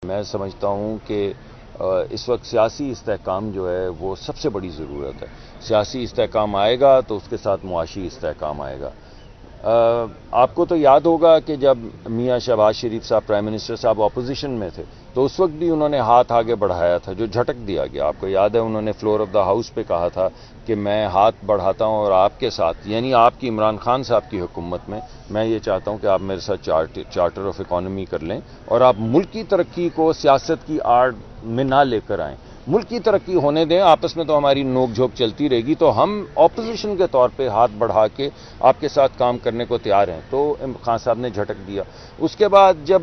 میں سمجھتا ہوں کہ اس وقت سیاسی استحکام جو ہے وہ سب سے بڑی ضرورت ہے. سیاسی استحکام آئے گا تو اس کے ساتھ معاشی استحکام آئے گا. آپ کو تو یاد ہوگا کہ جب میاں شہباز شریف صاحب پرائم منسٹر صاحب اپوزیشن میں تھے تو اس وقت بھی انہوں نے ہاتھ آگے بڑھایا تھا جو جھٹک دیا گیا. آپ کو یاد ہے انہوں نے فلور آف دا ہاؤس پہ کہا تھا کہ میں ہاتھ بڑھاتا ہوں اور آپ کے ساتھ یعنی آپ کی عمران خان صاحب کی حکومت میں یہ چاہتا ہوں کہ آپ میرے ساتھ چارٹر آف اکانومی کر لیں اور آپ ملک کی ترقی کو سیاست کی آڑ میں نہ لے کر آئیں. ملک کی ترقی ہونے دیں. آپس میں تو ہماری نوک جھوک چلتی رہے گی تو ہم اپوزیشن کے طور پہ ہاتھ بڑھا کے آپ کے ساتھ کام کرنے کو تیار ہیں. تو خان صاحب نے جھٹک دیا. اس کے بعد جب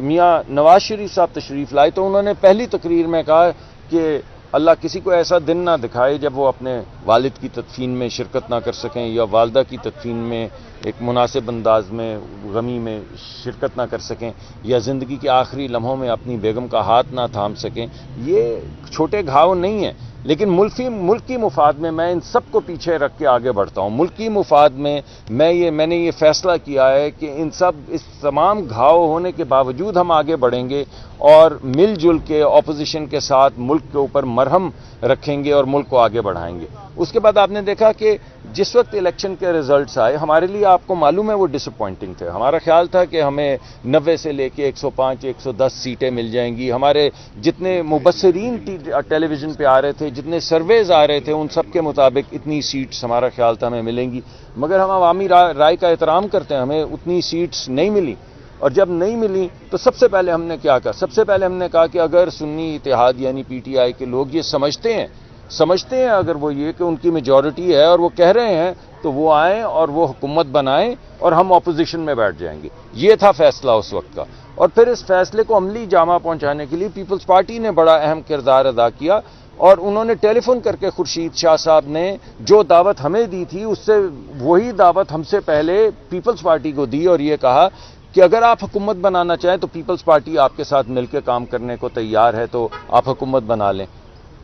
میاں نواز شریف صاحب تشریف لائے تو انہوں نے پہلی تقریر میں کہا کہ اللہ کسی کو ایسا دن نہ دکھائے جب وہ اپنے والد کی تدفین میں شرکت نہ کر سکیں یا والدہ کی تدفین میں ایک مناسب انداز میں غمی میں شرکت نہ کر سکیں یا زندگی کے آخری لمحوں میں اپنی بیگم کا ہاتھ نہ تھام سکیں. یہ چھوٹے گھاؤ نہیں ہیں لیکن ملک کی مفاد میں ان سب کو پیچھے رکھ کے آگے بڑھتا ہوں. ملک کی مفاد میں میں نے یہ فیصلہ کیا ہے کہ اس تمام گھاؤ ہونے کے باوجود ہم آگے بڑھیں گے اور مل جل کے اپوزیشن کے ساتھ ملک کے اوپر مرہم رکھیں گے اور ملک کو آگے بڑھائیں گے. اس کے بعد آپ نے دیکھا کہ جس وقت الیکشن کے ریزلٹس آئے ہمارے لیے آپ کو معلوم ہے وہ ڈس اپوائنٹنگ تھے. ہمارا خیال تھا کہ ہمیں 90 سے لے کے 105 110 سیٹیں مل جائیں گی. ہمارے جتنے مبصرین ٹیلی ویژن پہ آ رہے تھے جتنے سرویز آ رہے تھے ان سب کے مطابق اتنی سیٹس ہمارا خیال تھا ہمیں ملیں گی. مگر ہم عوامی رائے کا احترام کرتے ہیں. ہمیں اتنی سیٹس نہیں ملی اور جب نہیں ملی تو سب سے پہلے ہم نے کیا کہا. سب سے پہلے ہم نے کہا کہ اگر سنی اتحاد یعنی پی ٹی آئی کے لوگ یہ سمجھتے ہیں اگر وہ یہ کہ ان کی میجورٹی ہے اور وہ کہہ رہے ہیں تو وہ آئیں اور وہ حکومت بنائیں اور ہم اپوزیشن میں بیٹھ جائیں گے. یہ تھا فیصلہ اس وقت کا. اور پھر اس فیصلے کو عملی جامہ پہنچانے کے لیے پیپلز پارٹی نے بڑا اہم کردار ادا کیا اور انہوں نے ٹیلی فون کر کے خورشید شاہ صاحب نے جو دعوت ہمیں دی تھی اس سے وہی دعوت ہم سے پہلے پیپلز پارٹی کو دی اور یہ کہا کہ اگر آپ حکومت بنانا چاہیں تو پیپلز پارٹی آپ کے ساتھ مل کے کام کرنے کو تیار ہے تو آپ حکومت بنا لیں.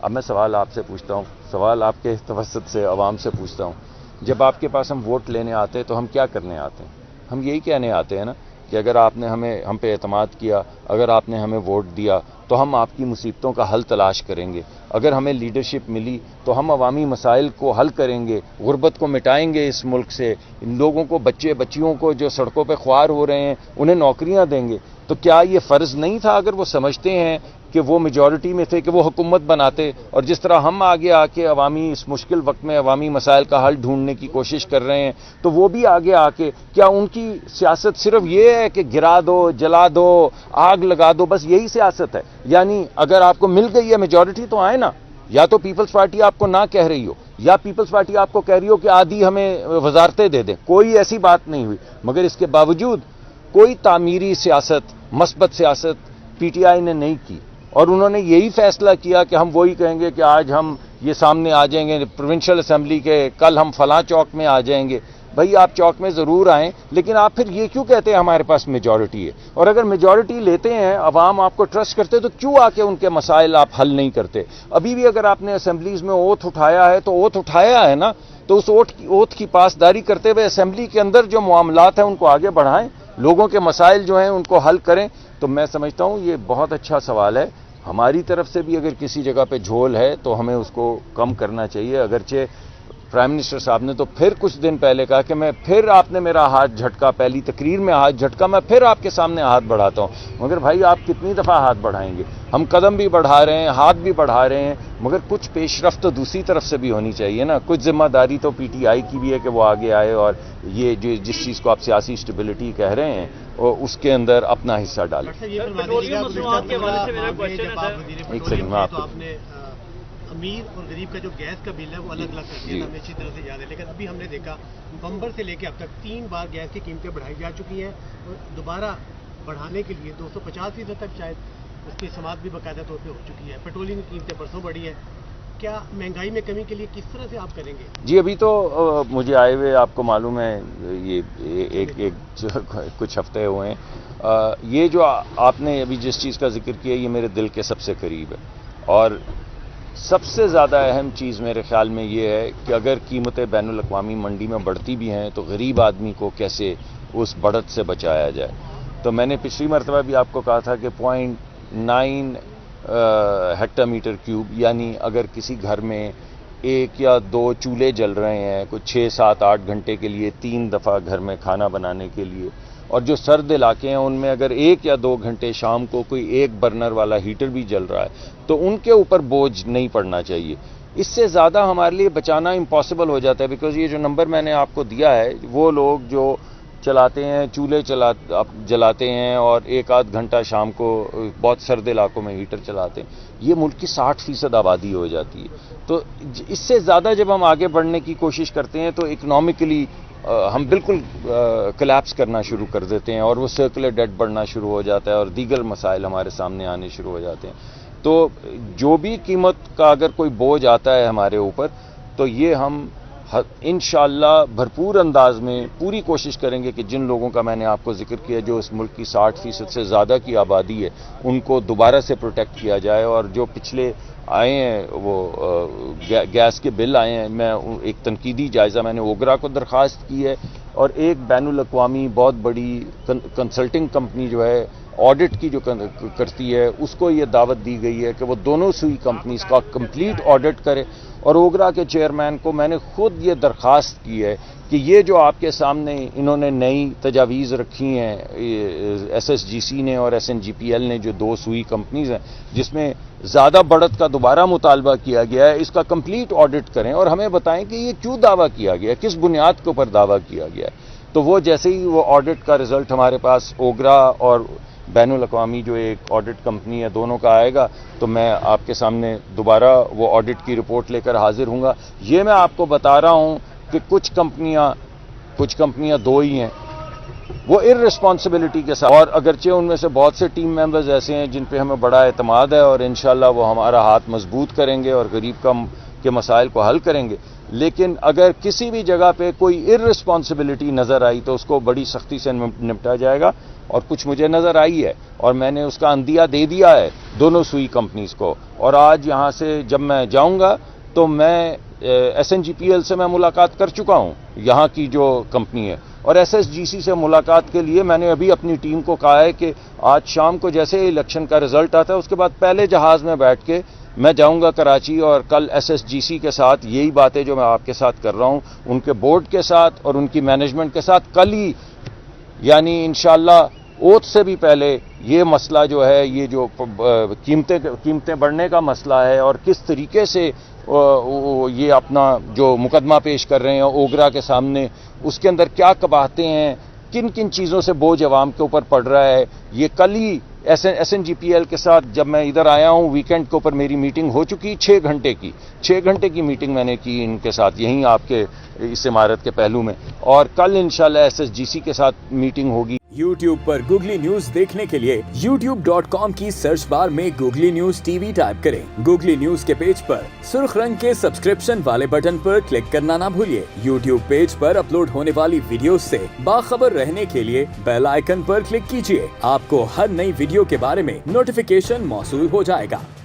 اب میں سوال آپ سے پوچھتا ہوں, سوال آپ کے توسط سے عوام سے پوچھتا ہوں. جب آپ کے پاس ہم ووٹ لینے آتے ہیں تو ہم کیا کرنے آتے ہیں؟ ہم یہی کہنے آتے ہیں نا کہ اگر آپ نے ہم پہ اعتماد کیا, اگر آپ نے ہمیں ووٹ دیا تو ہم آپ کی مصیبتوں کا حل تلاش کریں گے. اگر ہمیں لیڈرشپ ملی تو ہم عوامی مسائل کو حل کریں گے, غربت کو مٹائیں گے اس ملک سے, ان لوگوں کو بچیوں کو جو سڑکوں پہ خوار ہو رہے ہیں انہیں نوکریاں دیں گے. تو کیا یہ فرض نہیں تھا اگر وہ سمجھتے ہیں کہ وہ میجورٹی میں تھے کہ وہ حکومت بناتے؟ اور جس طرح ہم آگے آ کے عوامی اس مشکل وقت میں عوامی مسائل کا حل ڈھونڈنے کی کوشش کر رہے ہیں تو وہ بھی آگے آ کے کیا ان کی سیاست صرف یہ ہے کہ گرا دو, جلا دو, آگ لگا دو, بس یہی سیاست ہے؟ یعنی اگر آپ کو مل گئی ہے میجورٹی تو آئے نا. یا تو پیپلز پارٹی آپ کو نہ کہہ رہی ہو یا پیپلز پارٹی آپ کو کہہ رہی ہو کہ آدھی ہمیں وزارتیں دے دیں. کوئی ایسی بات نہیں ہوئی. مگر اس کے باوجود کوئی تعمیری سیاست, مثبت سیاست پی ٹی آئی نے نہیں کی اور انہوں نے یہی فیصلہ کیا کہ ہم وہی کہیں گے کہ آج ہم یہ سامنے آ جائیں گے پروونشل اسمبلی کے, کل ہم فلاں چوک میں آ جائیں گے. بھائی آپ چوک میں ضرور آئیں لیکن آپ پھر یہ کیوں کہتے ہیں ہمارے پاس میجورٹی ہے؟ اور اگر میجورٹی لیتے ہیں, عوام آپ کو ٹرسٹ کرتے تو کیوں آ کے ان کے مسائل آپ حل نہیں کرتے؟ ابھی بھی اگر آپ نے اسمبلیز میں اوتھ اٹھایا ہے تو اوتھ اٹھایا ہے نا, تو اس اوتھ کی پاسداری کرتے ہوئے اسمبلی کے اندر جو معاملات ہیں ان کو آگے بڑھائیں, لوگوں کے مسائل جو ہیں ان کو حل کریں. تو میں سمجھتا ہوں یہ بہت اچھا سوال ہے. ہماری طرف سے بھی اگر کسی جگہ پہ جھول ہے تو ہمیں اس کو کم کرنا چاہیے. اگرچہ پرائم منسٹر صاحب نے تو پھر کچھ دن پہلے کہا کہ آپ نے میرا ہاتھ جھٹکا, پہلی تقریر میں ہاتھ جھٹکا, میں پھر آپ کے سامنے ہاتھ بڑھاتا ہوں. مگر بھائی آپ کتنی دفعہ ہاتھ بڑھائیں گے؟ ہم قدم بھی بڑھا رہے ہیں, ہاتھ بھی بڑھا رہے ہیں, مگر کچھ پیش رفت تو دوسری طرف سے بھی ہونی چاہیے نا. کچھ ذمہ داری تو پی ٹی آئی کی بھی ہے کہ وہ آگے آئے اور یہ جس چیز کو آپ سیاسی اسٹیبلٹی کہہ رہے ہیں اور اس کے اندر اپنا حصہ ڈالیں. ایک سیکنڈ میں آپ کو امیر اور غریب کا جو گیس کا بل ہے وہ الگ الگ کر دیا, ہمیں اچھی طرح سے یاد ہے. لیکن ابھی ہم نے دیکھا نومبر سے لے کے اب تک 3 بار گیس کی قیمتیں بڑھائی جا چکی ہیں اور دوبارہ بڑھانے کے لیے 250% تک شاید اس کی سماعت بھی باقاعدہ طور پہ ہو چکی ہے. پیٹرولیم کی قیمتیں پرسوں بڑھی ہیں. کیا مہنگائی میں کمی کے لیے کس طرح سے آپ کریں گے؟ جی ابھی تو مجھے آئے ہوئے آپ کو معلوم ہے یہ کچھ ہفتے ہوئے ہیں. یہ جو آپ نے ابھی جس چیز کا ذکر کیا یہ میرے دل کے سب سے قریب ہے اور سب سے زیادہ اہم چیز میرے خیال میں یہ ہے کہ اگر قیمتیں بین الاقوامی منڈی میں بڑھتی بھی ہیں تو غریب آدمی کو کیسے اس بڑھت سے بچایا جائے. تو میں نے پچھلی مرتبہ بھی آپ کو کہا تھا کہ 9 ہیکٹا میٹر کیوب، یعنی اگر کسی گھر میں 1 یا 2 چولہے جل رہے ہیں کچھ 6, 7, 8 گھنٹے کے لیے 3 دفعہ گھر میں کھانا بنانے کے لیے، اور جو سرد علاقے ہیں ان میں اگر 1 یا 2 گھنٹے شام کو کوئی 1 برنر والا ہیٹر بھی جل رہا ہے تو ان کے اوپر بوجھ نہیں پڑنا چاہیے. اس سے زیادہ ہمارے لیے بچانا امپاسبل ہو جاتا ہے، بیکاز یہ جو نمبر میں نے آپ کو دیا ہے، وہ لوگ جو چلاتے ہیں چولہے جلاتے ہیں اور 1 آدھ گھنٹہ شام کو بہت سرد علاقوں میں ہیٹر چلاتے ہیں، یہ ملک کی 60% آبادی ہو جاتی ہے. تو اس سے زیادہ جب ہم آگے بڑھنے کی کوشش کرتے ہیں تو اکنامکلی ہم بالکل کلیپس کرنا شروع کر دیتے ہیں، اور وہ سرکولر ڈیٹ بڑھنا شروع ہو جاتا ہے اور دیگر مسائل ہمارے سامنے آنے شروع ہو جاتے ہیں. تو جو بھی قیمت کا اگر کوئی بوجھ آتا ہے ہمارے اوپر تو یہ ہم انشاءاللہ بھرپور انداز میں پوری کوشش کریں گے کہ جن لوگوں کا میں نے آپ کو ذکر کیا جو اس ملک کی 60% سے زیادہ کی آبادی ہے ان کو دوبارہ سے پروٹیکٹ کیا جائے. اور جو پچھلے آئے ہیں وہ گیس کے بل آئے ہیں، میں ایک تنقیدی جائزہ میں نے اوگرا کو درخواست کی ہے، اور ایک بین الاقوامی بہت بڑی کنسلٹنگ کمپنی جو ہے آڈٹ کی جو کرتی ہے اس کو یہ دعوت دی گئی ہے کہ وہ دونوں سوئی کمپنیز کا کمپلیٹ آڈٹ کرے. اور اوگرا کے چیئرمین کو میں نے خود یہ درخواست کی ہے کہ یہ جو آپ کے سامنے انہوں نے نئی تجاویز رکھی ہیں SSGC نے اور SNGPL نے، جو 2 سوئی کمپنیز ہیں جس میں زیادہ بڑھت کا دوبارہ مطالبہ کیا گیا ہے، اس کا کمپلیٹ آڈٹ کریں اور ہمیں بتائیں کہ یہ کیوں دعویٰ کیا گیا ہے، کس بنیاد کے اوپر دعویٰ کیا گیا ہے. تو وہ جیسے ہی وہ آڈٹ کا رزلٹ ہمارے پاس اوگرا اور بین الاقوامی جو ایک آڈٹ کمپنی ہے دونوں کا آئے گا تو میں آپ کے سامنے دوبارہ وہ آڈٹ کی رپورٹ لے کر حاضر ہوں گا. یہ میں آپ کو بتا رہا ہوں کہ کچھ کمپنیاں 2 ہی ہیں، وہ ارسپانسبلٹی کے ساتھ، اور اگرچہ ان میں سے بہت سے ٹیم ممبرز ایسے ہیں جن پہ ہمیں بڑا اعتماد ہے اور انشاءاللہ وہ ہمارا ہاتھ مضبوط کریں گے اور غریب کے مسائل کو حل کریں گے، لیکن اگر کسی بھی جگہ پہ کوئی ارسپانسبلٹی نظر آئی تو اس کو بڑی سختی سے نپٹا جائے گا. اور کچھ مجھے نظر آئی ہے اور میں نے اس کا اندیہ دے دیا ہے دونوں سوئی کمپنیز کو. اور آج یہاں سے جب میں جاؤں گا تو میں SNGPL سے میں ملاقات کر چکا ہوں یہاں کی جو کمپنی ہے، اور SSGC سے ملاقات کے لیے میں نے ابھی اپنی ٹیم کو کہا ہے کہ آج شام کو جیسے الیکشن کا رزلٹ آتا ہے اس کے بعد پہلے جہاز میں بیٹھ کے میں جاؤں گا کراچی، اور کل SSGC کے ساتھ یہی باتیں جو میں آپ کے ساتھ کر رہا ہوں ان کے بورڈ کے ساتھ اور ان کی مینجمنٹ کے ساتھ کل ہی، یعنی انشاءاللہ اوت سے بھی پہلے یہ مسئلہ جو ہے، یہ جو قیمتیں بڑھنے کا مسئلہ ہے اور کس طریقے سے یہ اپنا جو مقدمہ پیش کر رہے ہیں اوگرا کے سامنے، اس کے اندر کیا قباحتیں ہیں، کن کن چیزوں سے بوجھ عوام کے اوپر پڑ رہا ہے، یہ کل ہی SNGPL کے ساتھ جب میں ادھر آیا ہوں ویکینڈ کے اوپر میری میٹنگ ہو چکی 6 گھنٹے کی میٹنگ میں نے کی ان کے ساتھ یہیں آپ کے اس عمارت کے پہلو میں، اور کل انشاءاللہ SSGC کے ساتھ میٹنگ ہوگی. YouTube پر گوگلی نیوز دیکھنے کے لیے youtube.com کی سرچ بار میں گوگلی نیوز TV ٹائپ کریں. گوگلی نیوز کے پیج پر سرخ رنگ کے سبسکرپشن والے بٹن پر کلک کرنا نہ بھولیے. YouTube پیج پر اپلوڈ ہونے والی ویڈیوز سے باخبر رہنے کے لیے بیل آئیکن پر کلک کیجیے. آپ کو ہر نئی ویڈیو کے بارے میں نوٹیفیکیشن موصول ہو جائے گا.